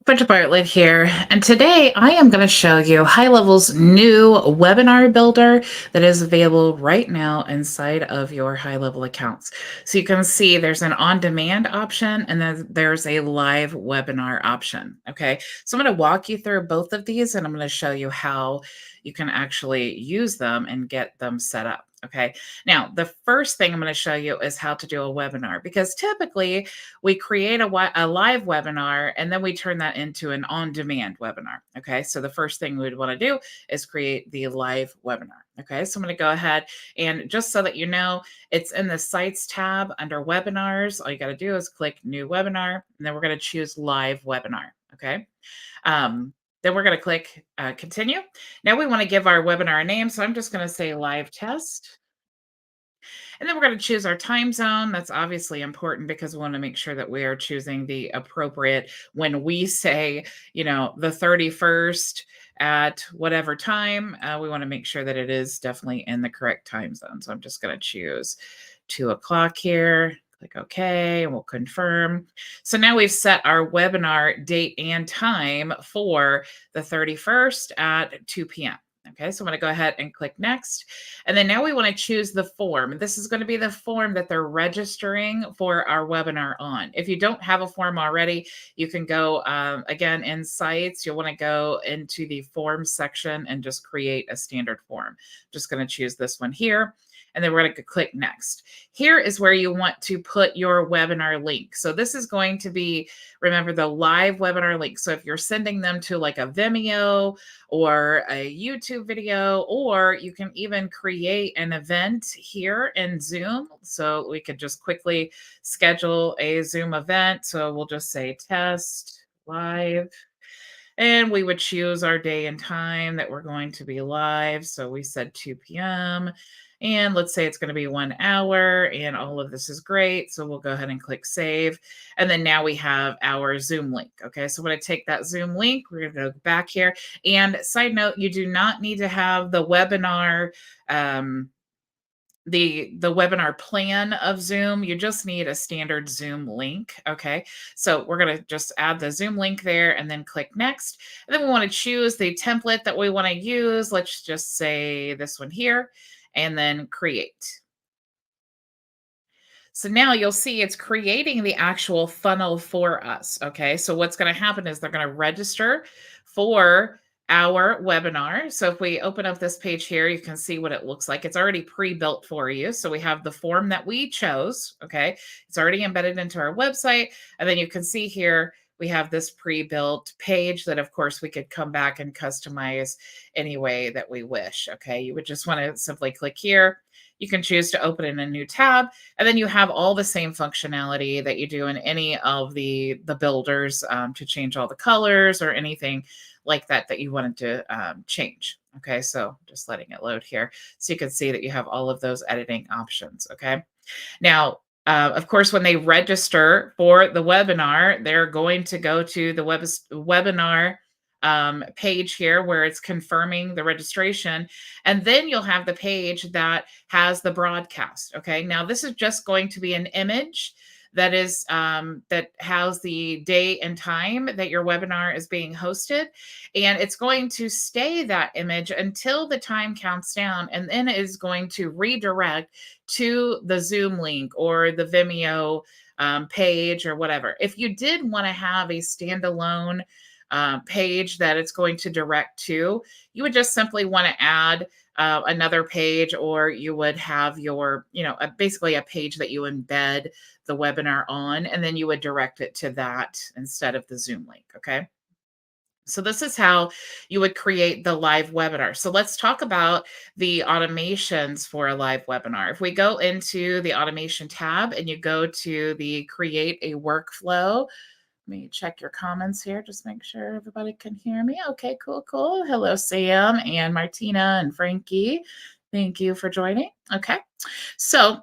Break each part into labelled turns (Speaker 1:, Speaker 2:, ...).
Speaker 1: Bridget Bartlett here, and today I am going to show you HighLevel's new webinar builder that is available right now inside of your HighLevel accounts. So you can see there's an on-demand option and then there's a live webinar option. Okay, so I'm going to walk you through both of these and I'm going to show you how you can actually use them and get them set up. Okay, now the first thing I'm going to show you is how to do a webinar, because typically we create a live webinar and then we turn that into an on-demand webinar. Okay, so the first thing we'd want to do is create the live webinar. Okay, so I'm going to go ahead and just so that you know, it's in the Sites tab under Webinars. All you got to do is click New Webinar, and then we're going to choose Live Webinar. Okay. Um, then we're going to click Continue. Now we want to give our webinar a name, so I'm just going to say Live Test. And then we're going to choose our time zone. That's obviously important because we want to make sure that we are choosing the appropriate, when we say, the 31st at whatever time, we want to make sure that it is definitely in the correct time zone. So I'm just going to choose 2 o'clock here. Click OK, and we'll confirm. So now we've set our webinar date and time for the 31st at 2 p.m. Okay, so I'm going to go ahead and click next. And then now we want to choose the form. This is going to be the form that they're registering for our webinar on. If you don't have a form already, you can go, again, in Sites, you'll want to go into the Forms section and just create a standard form. Just going to choose this one here. And then we're going to click next. Here is where you want to put your webinar link. So this is going to be, remember, the live webinar link. So if you're sending them to like a Vimeo or a YouTube video, or you can even create an event here in Zoom. So we could just quickly schedule a Zoom event. So we'll just say test live. And we would choose our day and time that we're going to be live. So we said 2 p.m. And let's say it's going to be 1 hour and all of this is great. So we'll go ahead and click save. And then now we have our Zoom link. Okay, so when I take that Zoom link, we're going to go back here. And side note, you do not need to have the webinar the webinar plan of Zoom. You just need a standard Zoom link. Okay, so we're going to just add the Zoom link there and then click next. And then we want to choose the template that we want to use. Let's just say this one here, and then create. So now you'll see it's creating the actual funnel for us. Okay, so what's going to happen is they're going to register for our webinar. So if we open up this page here, you can see what it looks like. It's already pre-built for you. So we have the form that we chose. Okay, it's already embedded into our website. And then you can see here, we have this pre-built page that, of course, we could come back and customize any way that we wish. Okay, you would just want to simply click here. You can choose to open in a new tab, and then you have all the same functionality that you do in any of the builders, to change all the colors or anything like that that you wanted to change. Okay, so just letting it load here. So you can see that you have all of those editing options. Okay, now, of course, when they register for the webinar, they're going to go to the webinar page here where it's confirming the registration. And then you'll have the page that has the broadcast. Okay. Now, this is just going to be an image that is that has the date and time that your webinar is being hosted, and it's going to stay that image until the time counts down, and then it is going to redirect to the Zoom link or the Vimeo page or whatever. If you did want to have a standalone page that it's going to direct to, you would just simply want to add another page, or you would have your, basically a page that you embed the webinar on, and then you would direct it to that instead of the Zoom link. Okay. So this is how you would create the live webinar. So let's talk about the automations for a live webinar. If we go into the automation tab and you go to the create a workflow, let me check your comments here. Just make sure everybody can hear me. Okay, cool, cool. Hello, Sam and Martina and Frankie. Thank you for joining. Okay, so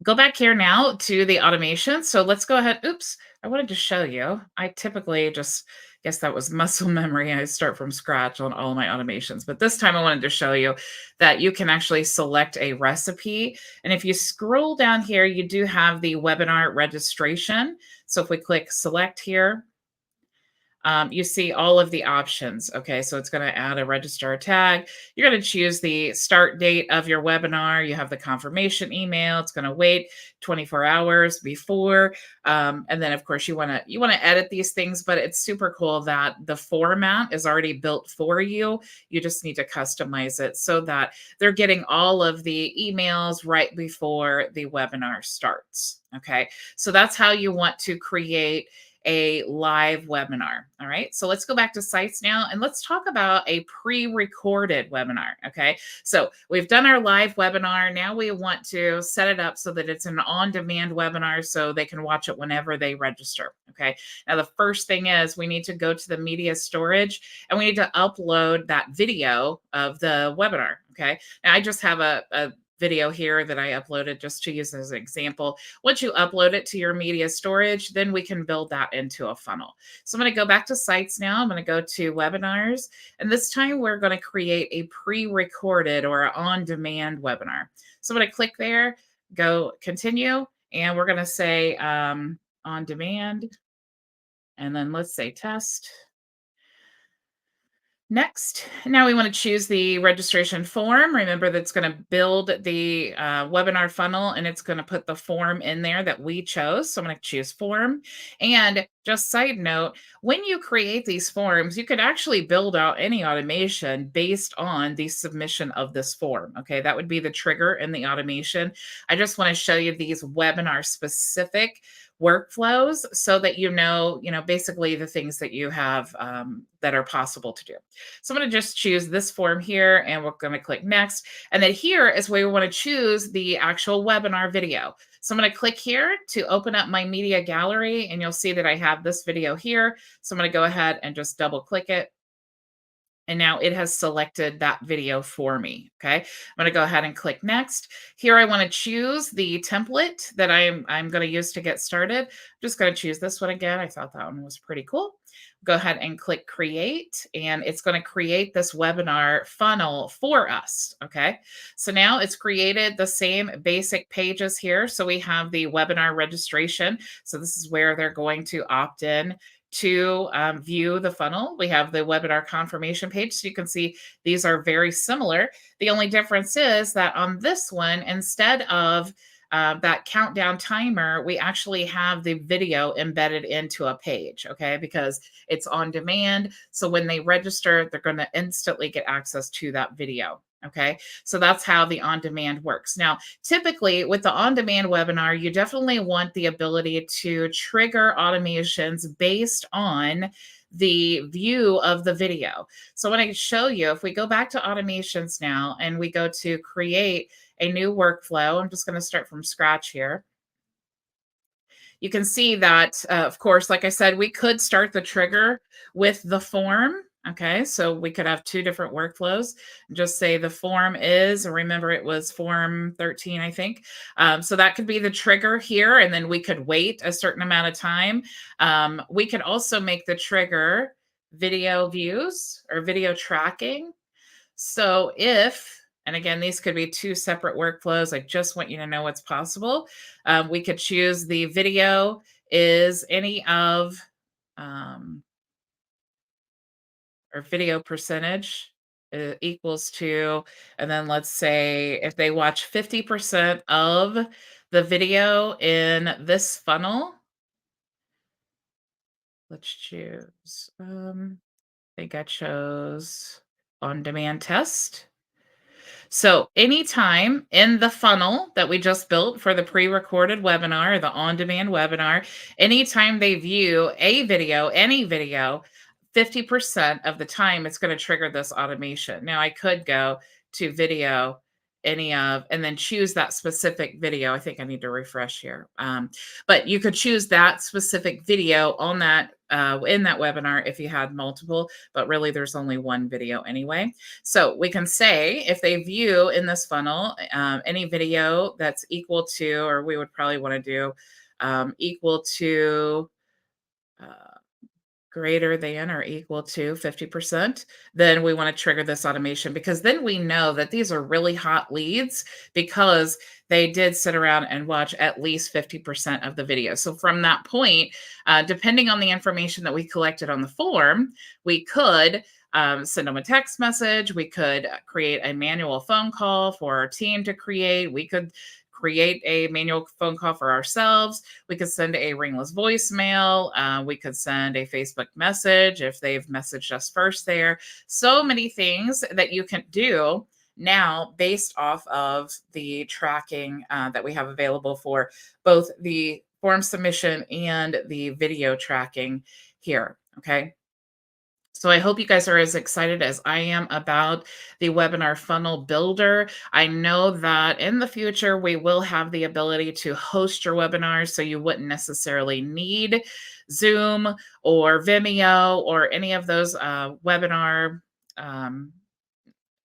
Speaker 1: go back here now to the automation. So let's go ahead. Oops, I wanted to show you. I typically just guess that was muscle memory. I start from scratch on all my automations. But this time I wanted to show you that you can actually select a recipe. And if you scroll down here, you do have the webinar registration. So if we click select here, you see all of the options. Okay, so it's going to add a registrar tag. You're going to choose the start date of your webinar. You have the confirmation email. It's going to wait 24 hours before, and then of course you want to edit these things. But it's super cool that the format is already built for you. You just need to customize it so that they're getting all of the emails right before the webinar starts. Okay, so that's how you want to create a live webinar. All right. So let's go back to sites now and let's talk about a pre recorded webinar. Okay. So we've done our live webinar. Now we want to set it up so that it's an on demand webinar so they can watch it whenever they register. Okay. Now, the first thing is we need to go to the media storage and we need to upload that video of the webinar. Okay. Now, I just have a video here that I uploaded just to use as an example. Once you upload it to your media storage, then we can build that into a funnel. So I'm going to go back to sites now. I'm going to go to webinars. And this time we're going to create a pre-recorded or on-demand webinar. So I'm going to click there, go continue, and we're going to say on demand. And then let's say test. Next, now we want to choose the registration form. Remember that's going to build the webinar funnel and it's going to put the form in there that we chose. So I'm going to choose form. And just side note, when you create these forms, you could actually build out any automation based on the submission of this form. Okay, that would be the trigger in the automation. I just want to show you these webinar specific workflows so that basically the things that you have that are possible to do. So I'm going to just choose this form here and we're going to click next. And then here is where we want to choose the actual webinar video. So I'm going to click here to open up my media gallery and you'll see that I have this video here. So I'm going to go ahead and just double click it. And now it has selected that video for me. Okay. I'm going to go ahead and click next. Here I want to choose the template that I'm going to use to get started. I'm just going to choose this one again. I thought that one was pretty cool. Go ahead and click create, and it's going to create this webinar funnel for us. Okay. So now it's created the same basic pages here. So we have the webinar registration. So this is where they're going to opt in to view the funnel. We have the webinar confirmation page. So you can see these are very similar. The only difference is that on this one, instead of that countdown timer, we actually have the video embedded into a page, okay, because it's on demand. So when they register, they're going to instantly get access to that video. Okay, so that's how the on demand works. Now, typically with the on demand webinar, you definitely want the ability to trigger automations based on the view of the video. So, when I show you, if we go back to automations now and we go to create a new workflow, I'm just going to start from scratch here. You can see that, of course, like I said, we could start the trigger with the form. Okay, so we could have two different workflows. Just say the form is, remember it was form 13, I think. So that could be the trigger here, and then we could wait a certain amount of time. We could also make the trigger video views or video tracking. So and again, these could be two separate workflows. I just want you to know what's possible. We could choose the video is any of, or video percentage equals to, and then let's say if they watch 50% of the video in this funnel, let's choose, I think I chose on demand test. So anytime in the funnel that we just built for the pre-recorded webinar or the on-demand webinar, anytime they view a video, any video, 50% of the time it's going to trigger this automation. Now I could go to video, any of, and then choose that specific video. I think I need to refresh here. But you could choose that specific video on that in that webinar if you had multiple, but really there's only one video anyway. So we can say if they view in this funnel any video that's equal to, or we would probably want to do equal to greater than or equal to 50%, then we want to trigger this automation because then we know that these are really hot leads because they did sit around and watch at least 50% of the video. So from that point, depending on the information that we collected on the form, we could send them a text message. We could create a manual phone call for our team to create. We could create a manual phone call for ourselves. We could send a ringless voicemail. We could send a Facebook message if they've messaged us first there. So many things that you can do now based off of the tracking that we have available for both the form submission and the video tracking here. Okay. So I hope you guys are as excited as I am about the webinar funnel builder. I know that in the future, we will have the ability to host your webinars, so you wouldn't necessarily need Zoom or Vimeo or any of those webinar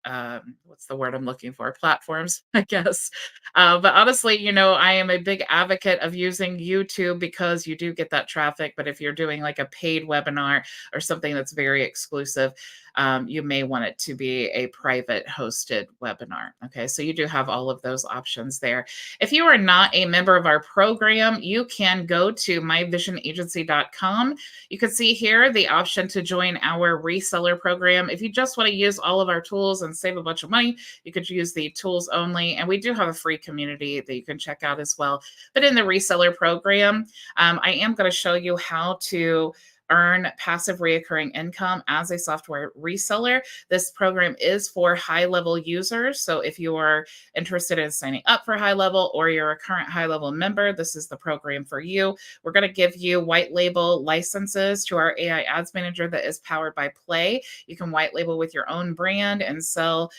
Speaker 1: um, what's the word I'm looking for? Platforms, I guess. But honestly, I am a big advocate of using YouTube because you do get that traffic. But if you're doing like a paid webinar or something that's very exclusive, you may want it to be a private hosted webinar. Okay, so you do have all of those options there. If you are not a member of our program, you can go to myvisionagency.com. You can see here the option to join our reseller program. If you just want to use all of our tools and save a bunch of money, you could use the tools only. And we do have a free community that you can check out as well. But in the reseller program, I am going to show you how to earn passive reoccurring income as a software reseller. This program is for high-level users. So if you are interested in signing up for HighLevel or you're a current HighLevel member, this is the program for you. We're going to give you white label licenses to our AI Ads Manager that is powered by Play. You can white label with your own brand and sell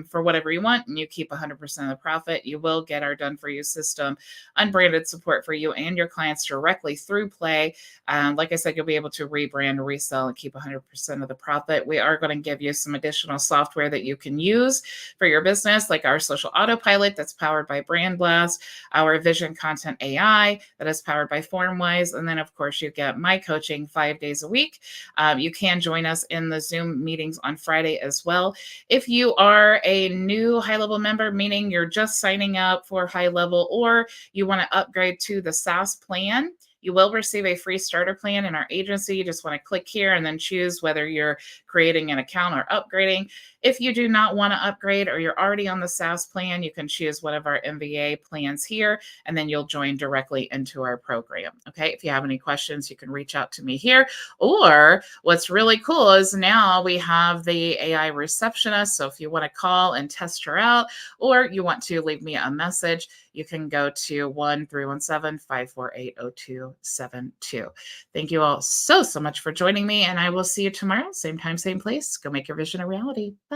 Speaker 1: for whatever you want, and you keep 100% of the profit. You will get our done-for-you system, unbranded support for you and your clients directly through Play. Like I said, you'll be able to rebrand, resell, and keep 100% of the profit. We are going to give you some additional software that you can use for your business, like our social autopilot that's powered by Brand Blast, our Vision Content AI that is powered by Formwise, and then, of course, you get my coaching 5 days a week. You can join us in the Zoom meetings on Friday as well. If you are a new HighLevel member, meaning you're just signing up for HighLevel or you want to upgrade to the SaaS plan, you will receive a free starter plan in our agency. You just want to click here and then choose whether you're creating an account or upgrading. If you do not want to upgrade or you're already on the SaaS plan, you can choose one of our MVA plans here, and then you'll join directly into our program. Okay. If you have any questions, you can reach out to me here. Or what's really cool is now we have the AI receptionist. So if you want to call and test her out, or you want to leave me a message, you can go to 1-317-548-0272. Thank you all so much for joining me, and I will see you tomorrow, same time, same place. Go make your vision a reality. Bye.